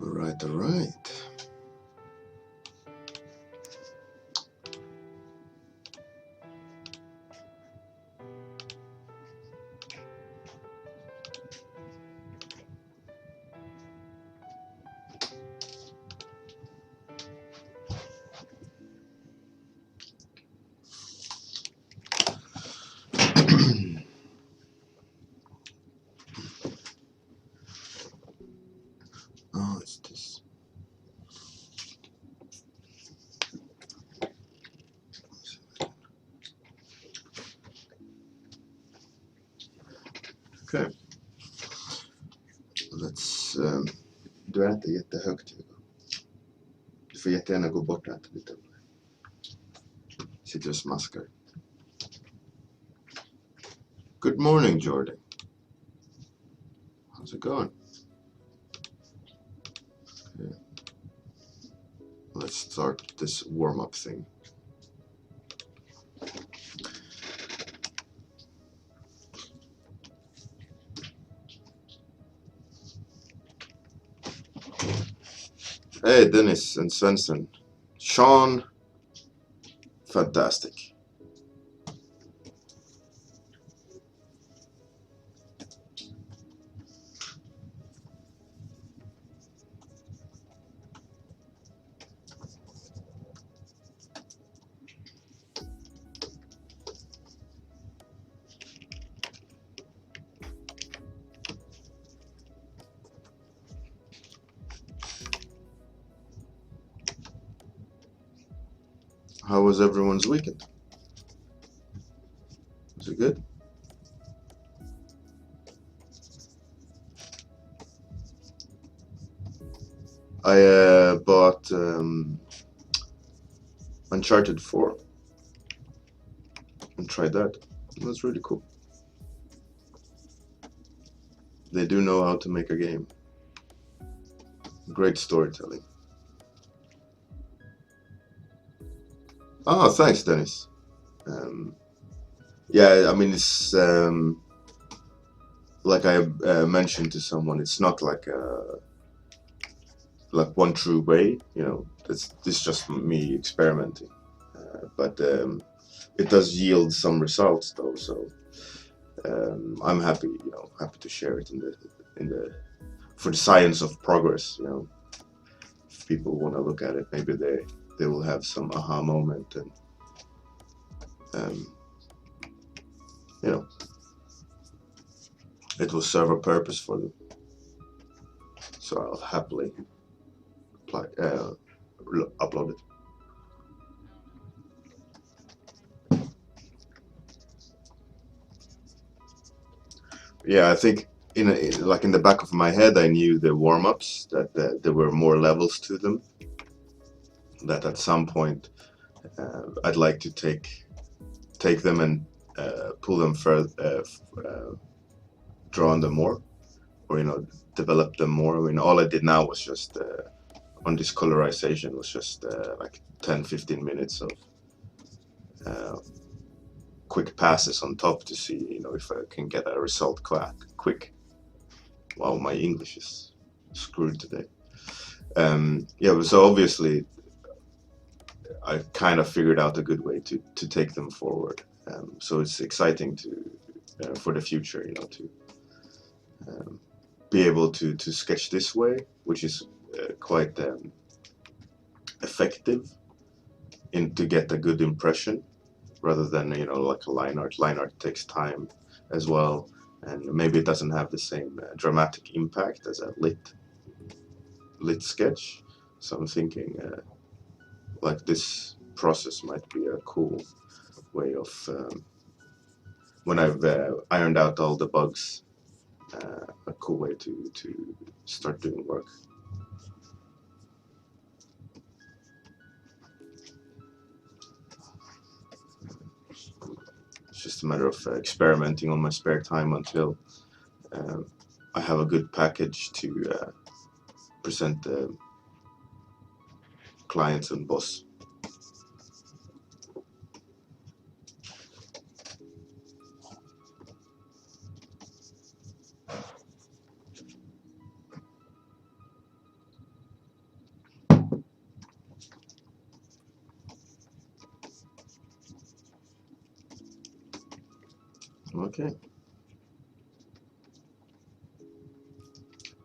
All right. Oh, it's this. Okay. Let's... Du är inte jättehögt. Du får jättegärna gå bort och äta lite. Sitter och smaskar. Good morning, Jordan. How's it going? Okay. Let's start this warm-up thing. Hey, Dennis and Svensson. Sean, fantastic. How was everyone's weekend? Was it good? I bought Uncharted 4 and tried that. It was really cool. They do know how to make a game. Great storytelling. Oh, thanks, Dennis. Yeah, I mean, it's like I mentioned to someone, it's not like one true way, you know. This is just me experimenting, but it does yield some results, though. So I'm happy, you know, happy to share it for the science of progress, you know. If people want to look at it, maybe they will have some aha moment, and you know, it will serve a purpose for them. So I'll happily upload it. Yeah, I think in the back of my head, I knew the warm-ups that there were more levels to them. That at some point, I'd like to take them and pull them further, draw on them more, or you know, develop them more. I mean, all I did now was just on this colorization was just like 10-15 minutes of quick passes on top to see, you know, if I can get a result quick. Wow, my English is screwed today. Yeah, so obviously I kind of figured out a good way to take them forward. So it's exciting for the future, you know, to be able to sketch this way, which is quite effective to get a good impression, rather than, you know, like a line art. Line art takes time as well, and maybe it doesn't have the same dramatic impact as a lit sketch. So I'm thinking like this process might be a cool way of when I've ironed out all the bugs, a cool way to start doing work. It's just a matter of experimenting on my spare time until I have a good package to present the clients and boss. Okay.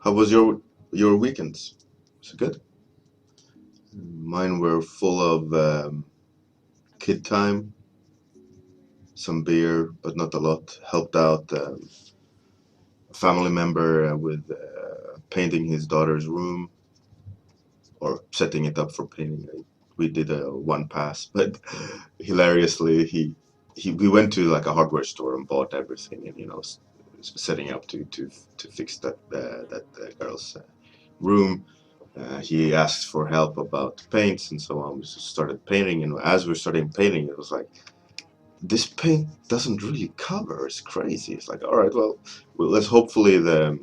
How was your weekends? Was it good? Mine were full of kid time, some beer, but not a lot. Helped out a family member with painting his daughter's room or setting it up for painting. We did a one pass, but hilariously, we went to like a hardware store and bought everything, and setting up to fix that girl's room. He asked for help about paints and so on. We just started painting, and as we were starting painting, it was like, this paint doesn't really cover. It's crazy. It's like, all right, well, let's hopefully the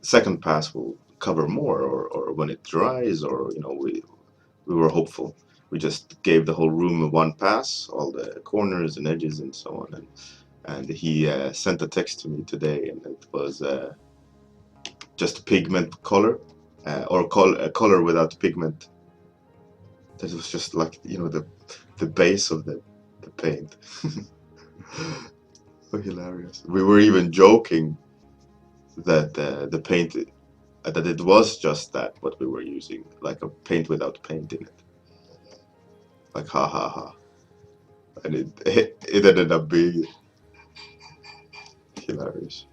second pass will cover more, or when it dries, or we were hopeful. We just gave the whole room a one pass, all the corners and edges and so on, and he sent a text to me today, and it was just pigment color, or a color without pigment. That was just like the base of the paint. So hilarious. We were even joking that the paint that it was just that what we were using, like a paint without paint in it. Like ha ha ha. And it ended up being hilarious.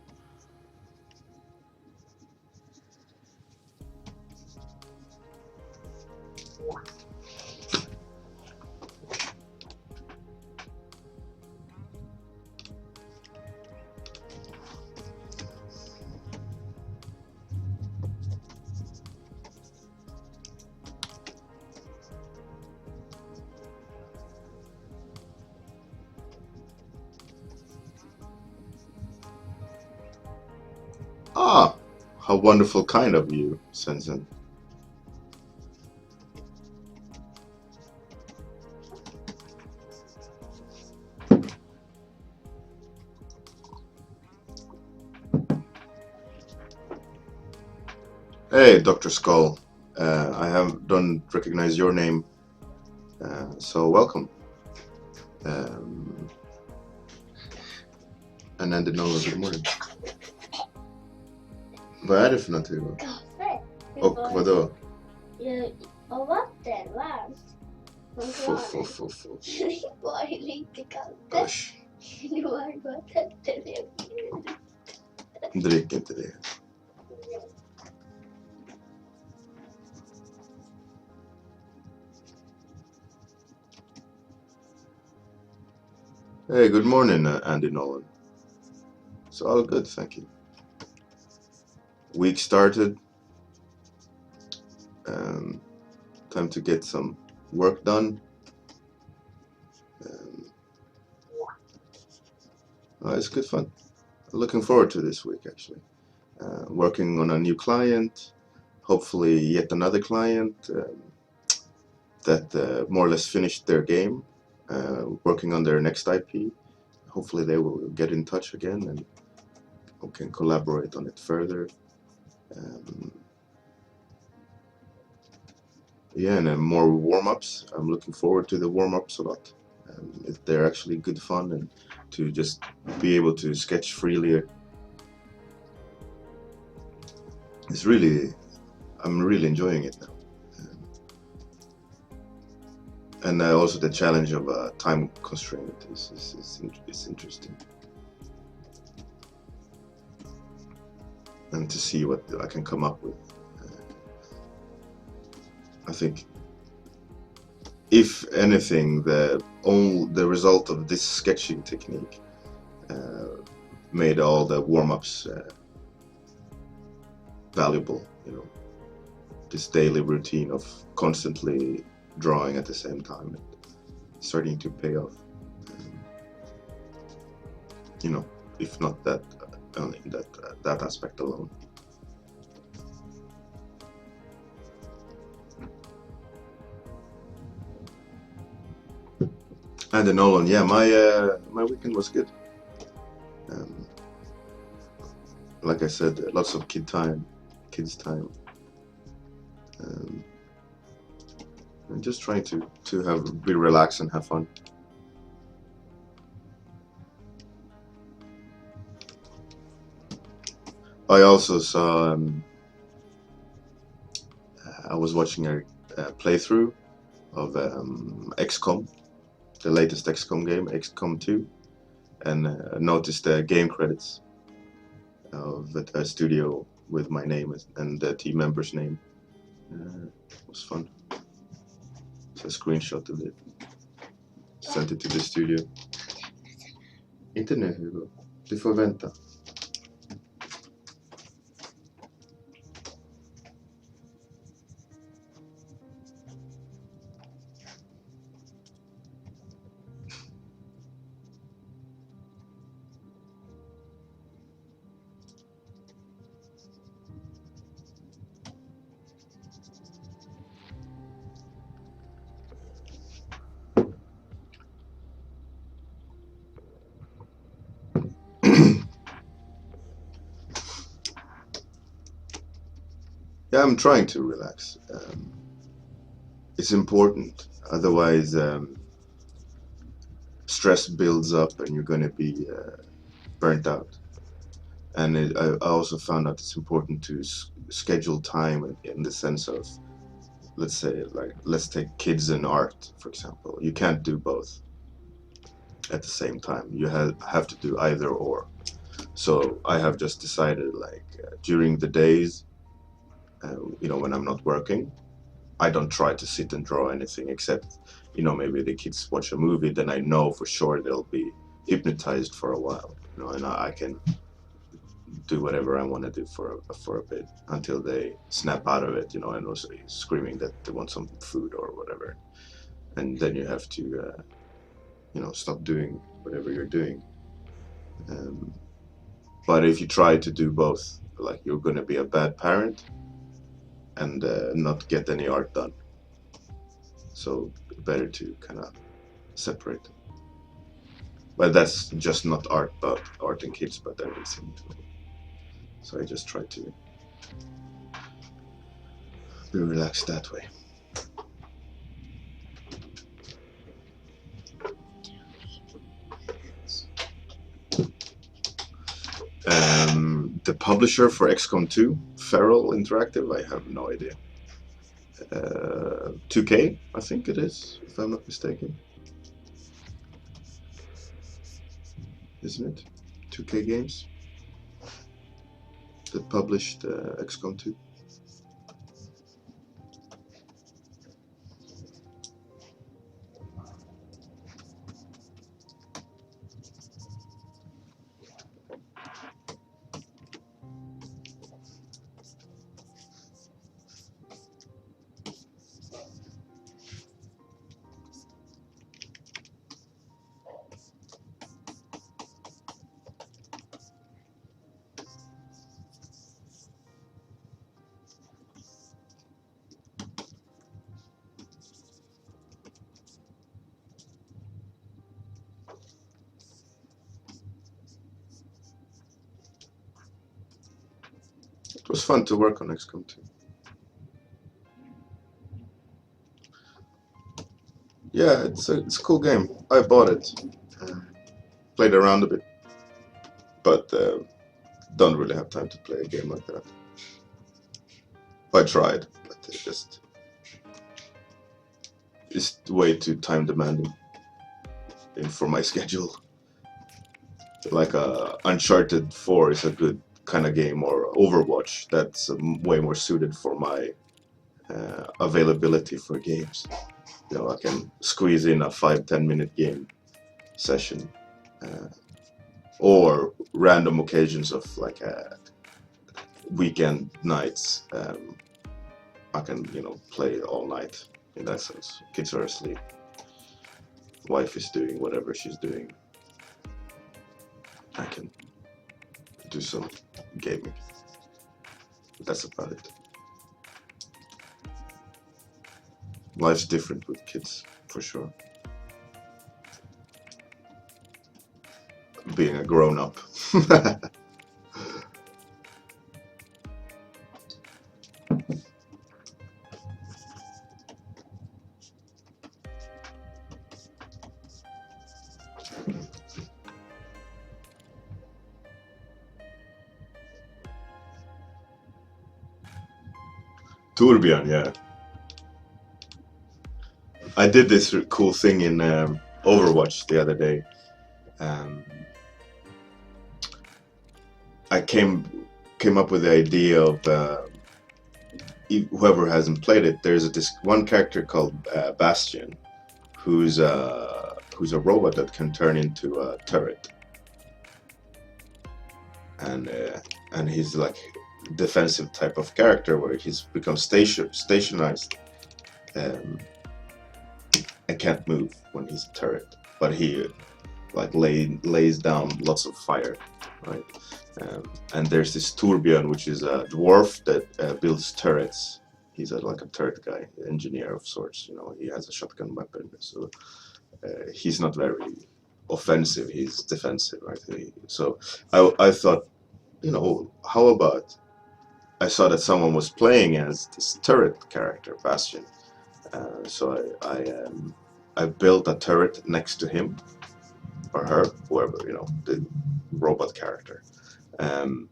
Ah, how wonderful kind of you, Sensen. Hey, Dr. Skull. Don't recognize your name, so welcome. Um, and Andy Nolan, good morning. Vad är det för någonting? Kaffe. Och vadå? Och vatten varmt. Få. Det var lite kallt. Usch, Det var bara det. drick inte det. Hey, good morning, Andy Nolan. It's all good, thank you. Week started. Time to get some work done. It's good fun. Looking forward to this week, actually. Working on a new client, hopefully yet another client that more or less finished their game, working on their next IP. Hopefully they will get in touch again and we can collaborate on it further. Yeah, and more warm-ups. I'm looking forward to the warm-ups a lot. They're actually good fun, and to just be able to sketch freely. I'm really enjoying it now. And also the challenge of a time constraint is interesting. And to see what I can come up with. I think, if anything, the result of this sketching technique made all the warm-ups valuable. This daily routine of constantly drawing at the same time, and starting to pay off. If not that, only that aspect alone. And then Nolan, yeah, my weekend was good. Like I said, lots of kids time, and just trying to be relaxed and have fun. I also saw. I was watching a playthrough of XCOM, the latest XCOM game, XCOM 2, and noticed the game credits of a studio with my name and the team member's name. It was fun. So a screenshot of it. Sent it to the studio. Inte nu Hugo. Du får vänta. Yeah, I'm trying to relax. It's important. Otherwise, stress builds up and you're going to be burnt out. And I also found out it's important to schedule time in the sense of, let's say, like, let's take kids and art, for example. You can't do both at the same time. You have to do either or. So I have just decided, like, during the days, when I'm not working, I don't try to sit and draw anything except, maybe the kids watch a movie, then I know for sure they'll be hypnotized for a while, and I can do whatever I want to do for a bit until they snap out of it, and also screaming that they want some food or whatever. And then you have to, stop doing whatever you're doing. But if you try to do both, like, you're going to be a bad parent and not get any art done. So better to kind of separate. But that's just not art, but art and kids, but everything. So I just try to be relaxed that way. The publisher for XCOM 2, Feral Interactive, I have no idea. 2K, I think it is, if I'm not mistaken. Isn't it? 2K Games that published XCOM 2. It was fun to work on XCOM 2. Yeah, it's a cool game. I bought it, played around a bit, but don't really have time to play a game like that. I tried, but it's way too time demanding for my schedule. Like Uncharted 4 is a good kind of game, or Overwatch, that's way more suited for my availability for games. I can squeeze in a 5-10 minute game session, or random occasions of like weekend nights. I can play all night in that sense. Kids are asleep, wife is doing whatever she's doing, I can do some gaming. That's about it. Life's different with kids, for sure. Being a grown-up. Torbjorn, yeah. I did this cool thing in Overwatch the other day. Um, I came up with the idea of whoever hasn't played it. There's this one character called Bastion, who's a robot that can turn into a turret, and he's like defensive type of character where he's become stationized and can't move when he's a turret, but he like lays down lots of fire, right? And there's this Torbjorn, which is a dwarf that builds turrets. He's like a turret guy, engineer of sorts. You know, he has a shotgun weapon, so he's not very offensive. He's defensive, right? So I thought, you know, how about I saw that someone was playing as this turret character, Bastion. So I built a turret next to him or her, whoever, you know, the robot character. Um,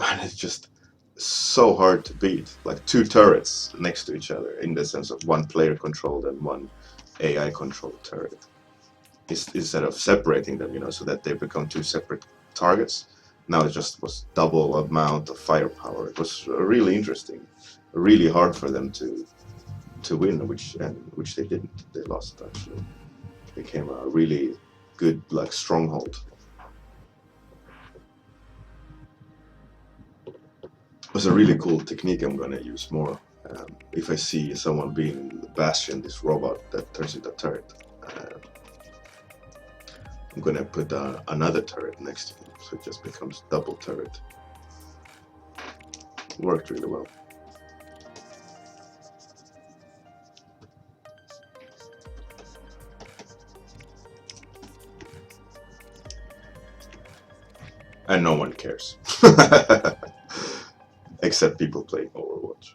and it's just so hard to beat. Like two turrets next to each other in the sense of one player controlled and one AI controlled turret. Instead of separating them, you know, so that they become two separate targets. Now it just was double amount of firepower. It was really interesting, really hard for them to win, which they didn't. They lost actually. It became a really good like stronghold. It was a really cool technique I'm gonna use more. If I see someone being the Bastion, this robot that turns into a turret, I'm gonna put another turret next to him, so it just becomes double turret. It worked really well. And no one cares. Except people playing Overwatch.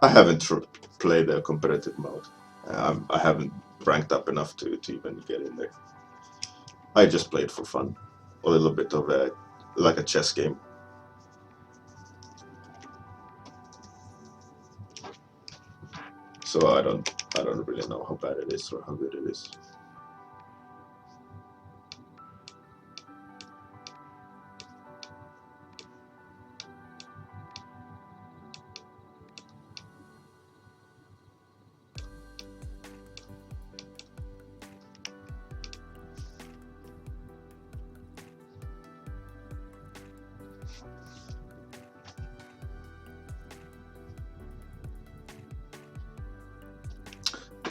I haven't played a competitive mode. I haven't ranked up enough to even get in there. I just played for fun. A little bit of like a chess game. So I don't really know how bad it is or how good it is.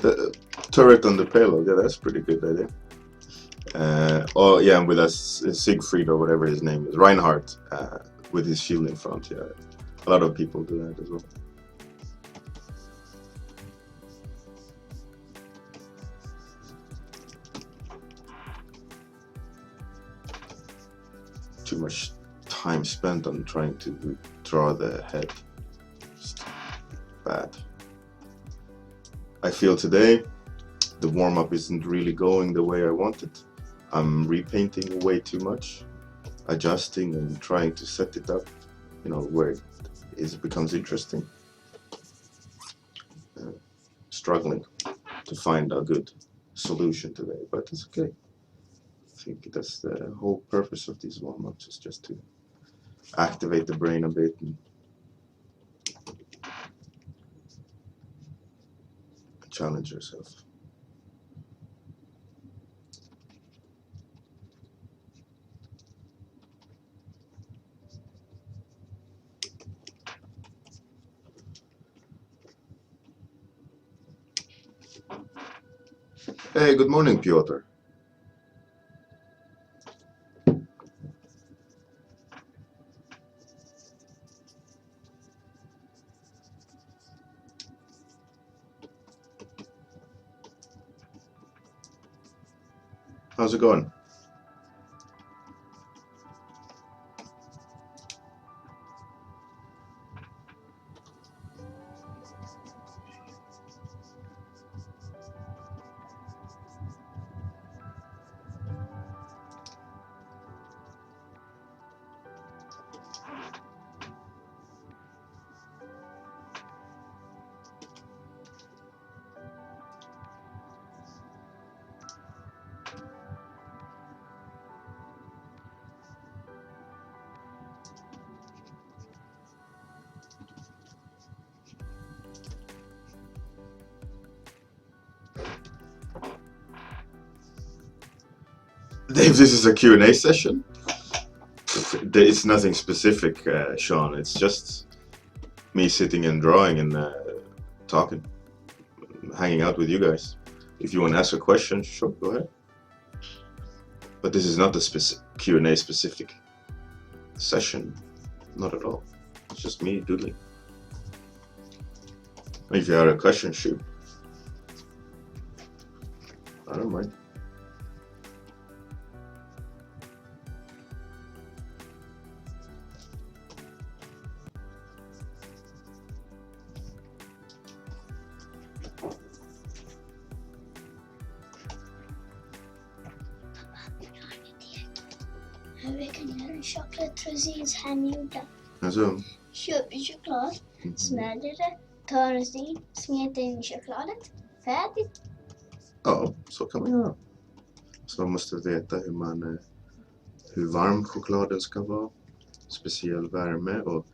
The turret on the payload, yeah, that's a pretty good idea. Oh yeah, and with a Siegfried or whatever his name is, Reinhardt, with his shield in front. Yeah, a lot of people do that as well. Too much time spent on trying to draw the head. Just bad. I feel today the warm-up isn't really going the way I want it. I'm repainting way too much, adjusting and trying to set it up, you know, where it becomes interesting. Struggling to find a good solution today, but it's okay. I think that's the whole purpose of these warm-ups, is just to activate the brain a bit and challenge yourself. Hey, good morning, Piotr. How's it going? If this is a Q&A session, it's nothing specific, Sean. It's just me sitting and drawing and talking, hanging out with you guys. If you want to ask a question, sure, go ahead. But this is not a Q&A specific session, not at all. It's just me doodling. If you have a question, shoot. I don't mind. Vi kan göra en chokladrosins hemgjorda. Alltså, Köper choklad, smäller det, tar rosin, smetar in i chokladet. Färdigt. ja, så kan man göra. Så man måste veta hur varm chokladen ska vara. Speciell värme och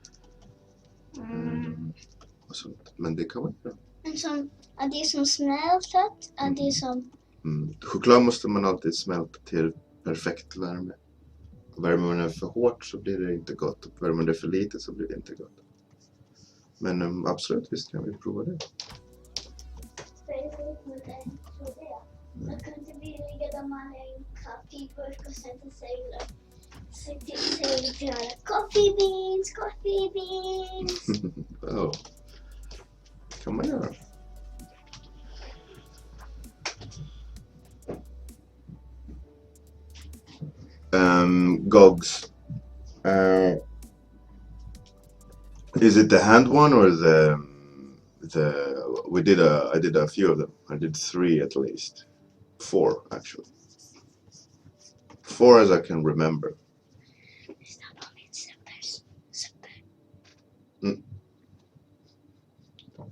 sånt. Men det kan man göra. En sån, att det är som smältat, att det är som... Choklad måste man alltid smälta till perfekt värme. Värmer man den för hårt så blir det inte gott. Värmer man det för lite så blir det inte gott. Men absolut, visst kan vi prova det. Jag kunde vilja de hade en kaffeburk och sätta sig lite grann. Coffee beans. Ja, kan man göra. Gogs. Is it the hand one or the I did a few of them. I did 3 at least. 4 actually. 4 as I can remember.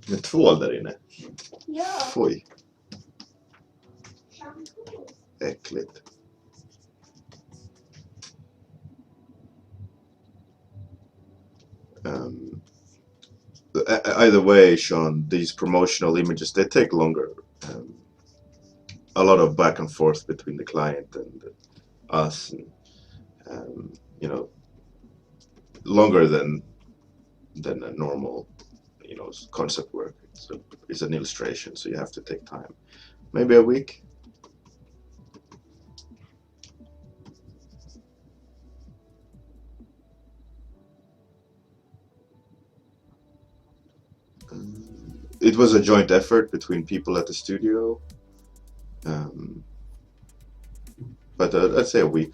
Med tvål där inne. Ja. Oj, äckligt. Either way, Sean, these promotional images, they take longer. A lot of back and forth between the client and us, and longer than a normal, concept work. It's an illustration, so you have to take time. Maybe a week. It was a joint effort between people at the studio, but I'd say a week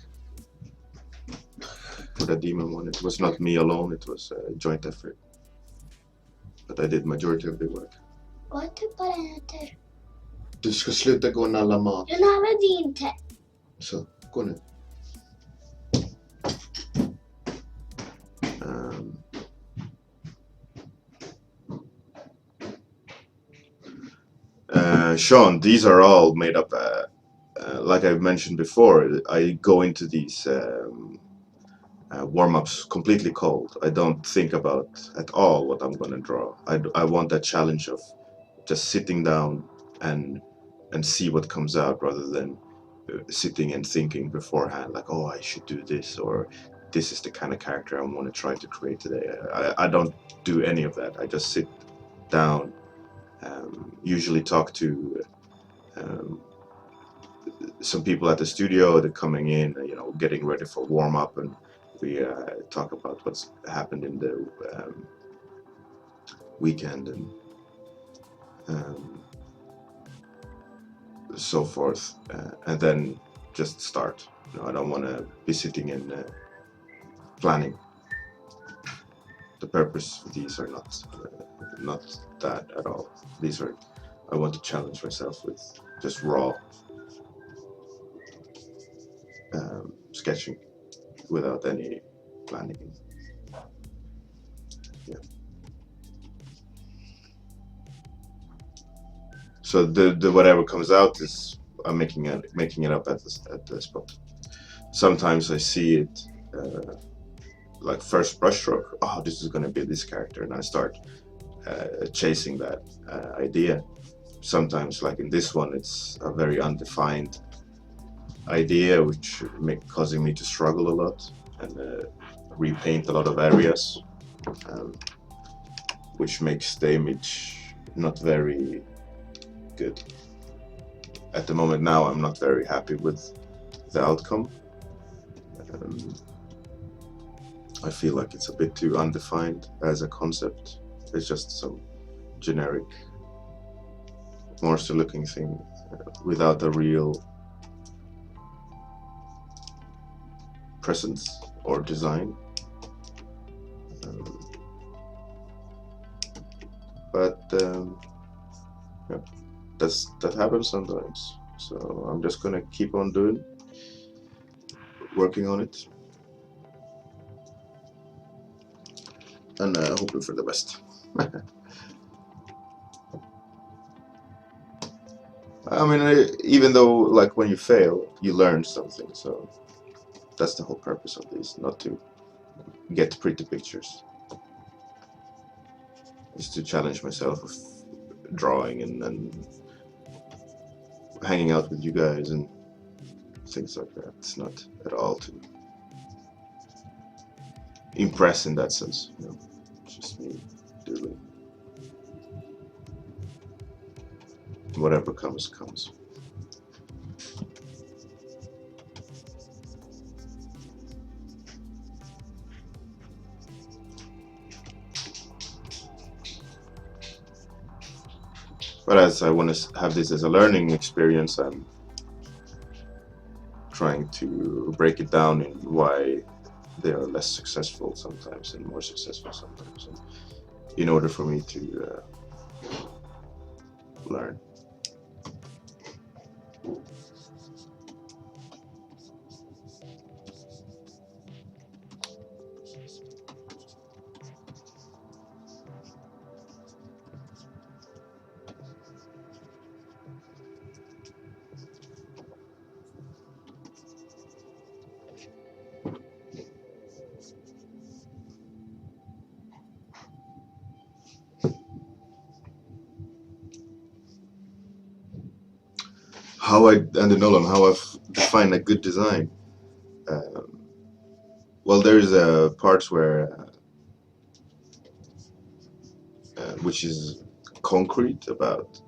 for the demon one. It was not me alone, it was a joint effort, but I did majority of the work. Gå till bara äter. Du ska sluta gå och nalla mat. Jag nallade inte. Så, gå nu. Sean, these are all made up, like I mentioned before, I go into these warm-ups completely cold. I don't think about at all what I'm going to draw. I want that challenge of just sitting down and see what comes out, rather than sitting and thinking beforehand, like, oh, I should do this, or this is the kind of character I want to try to create today. I don't do any of that. I just sit down, usually talk to some people at the studio. They're coming in, getting ready for warm-up, and we talk about what's happened in the weekend and so forth, and then just start. I don't want to be sitting and planning. The purpose of these are not that at all. These are, I want to challenge myself with just raw sketching without any planning. Yeah. So the whatever comes out is I'm making it up at the spot. Sometimes I see it like first brushstroke. Oh, this is going to be this character, and I start chasing that idea. Sometimes, like in this one, it's a very undefined idea, which causing me to struggle a lot and repaint a lot of areas, um, which makes the image not very good. At the moment now, I'm not very happy with the outcome. Um, I feel like it's a bit too undefined as a concept. It's just some generic monster looking thing without a real presence or design. But yeah, that happens sometimes. So I'm just gonna keep on working on it, and hoping for the best. I mean, even though like when you fail, you learn something. So that's the whole purpose of this, not to get pretty pictures. Is to challenge myself with drawing and hanging out with you guys and things like that. It's not at all to impress in that sense. You know, it's just me doing whatever comes. But as I want to have this as a learning experience, I'm trying to break it down in why they are less successful sometimes and more successful sometimes, and in order for me to learn. How I and Nolan, how I've defined a good design. Um, well, there's parts where which is concrete about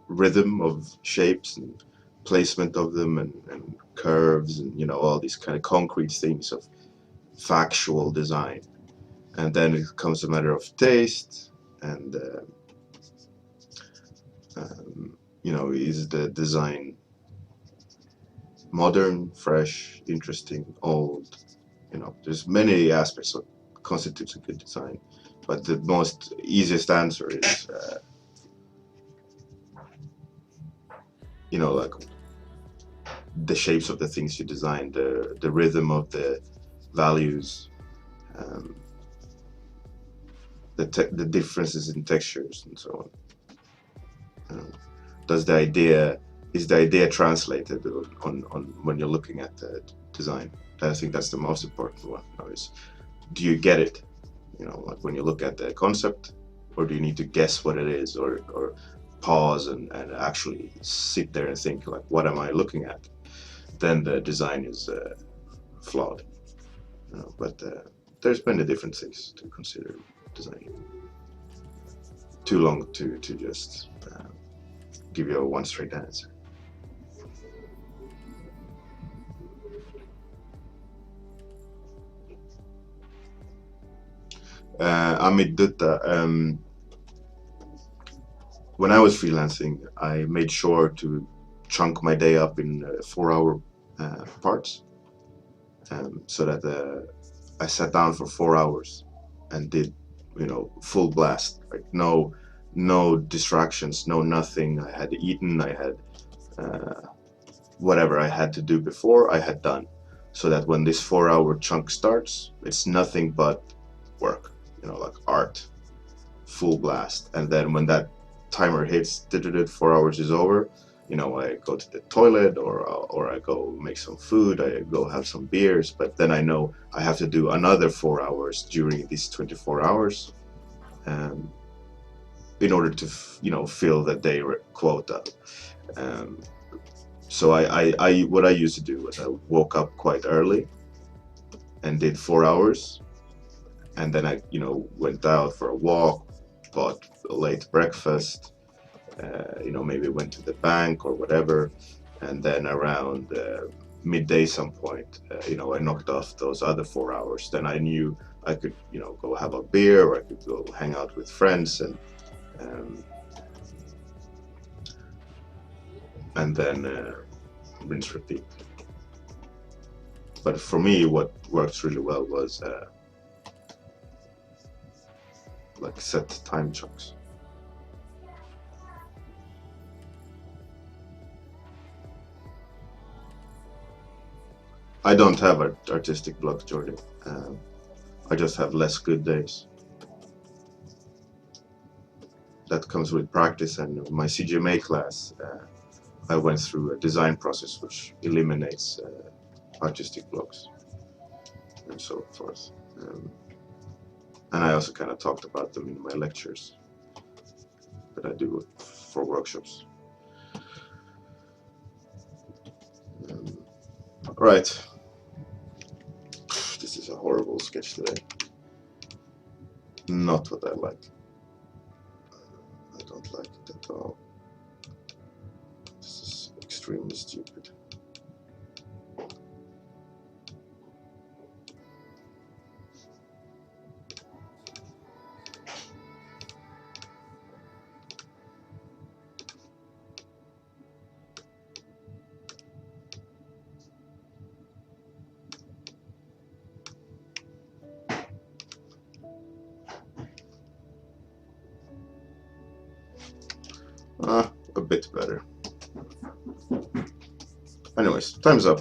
rhythm of shapes and placement of them and curves and all these kind of concrete things of factual design, and then it comes a matter of taste and is the design modern, fresh, interesting, old? There's many aspects of constitutes a good design, but the most easiest answer is like the shapes of the things you design, the rhythm of the values, um, the differences in textures and so on. Does the idea is the idea translated on when you're looking at the design? I think that's the most important one. Is do you get it? Like when you look at the concept, or do you need to guess what it is, or pause and actually sit there and think like, what am I looking at? Then the design is flawed. But there's many different things to consider designing. Too long to just give you a one straight answer. Amit Dutta. When I was freelancing, I made sure to chunk my day up in 4-hour parts, so that I sat down for 4 hours and did, full blast. Like no distractions, no nothing. I had eaten. I had whatever I had to do before I had done, so that when this 4-hour chunk starts, it's nothing but work. Like art, full blast. And then when that timer hits, 4 hours is over. I go to the toilet, or I go make some food. I go have some beers. But then I know I have to do another 4 hours during these 24 hours, in order to fill the day quota. So what I used to do was I woke up quite early and did 4 hours, and then I went out for a walk, bought a late breakfast, maybe went to the bank or whatever, and then around midday some point, I knocked off those other 4 hours. Then I knew I could go have a beer, or I could go hang out with friends, and then rinse repeat. But for me, what works really well was like set time chunks. I don't have artistic block, Jordy. I just have less good days. That comes with practice, and my CGMA class, I went through a design process which eliminates artistic blocks and so forth. And I also kind of talked about them in my lectures that I do for workshops. Right. This is a horrible sketch today. Not what I like. I don't like it at all. This is extremely stupid. A bit better. Anyways, time's up.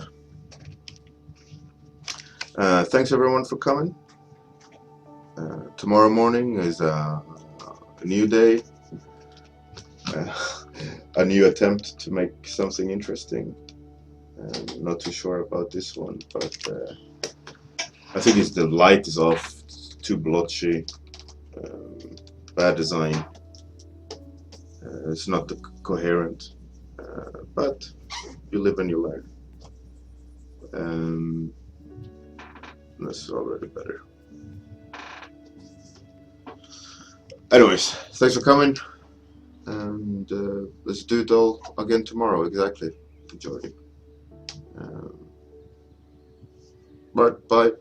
Thanks everyone for coming. Tomorrow morning is a new day, a new attempt to make something interesting. Not too sure about this one, but I think it's the light is off, it's too blotchy, bad design. It's not coherent, but you live and you learn. This is already better. Anyways, thanks for coming, and let's do it all again tomorrow. Exactly, Jordy. Bye.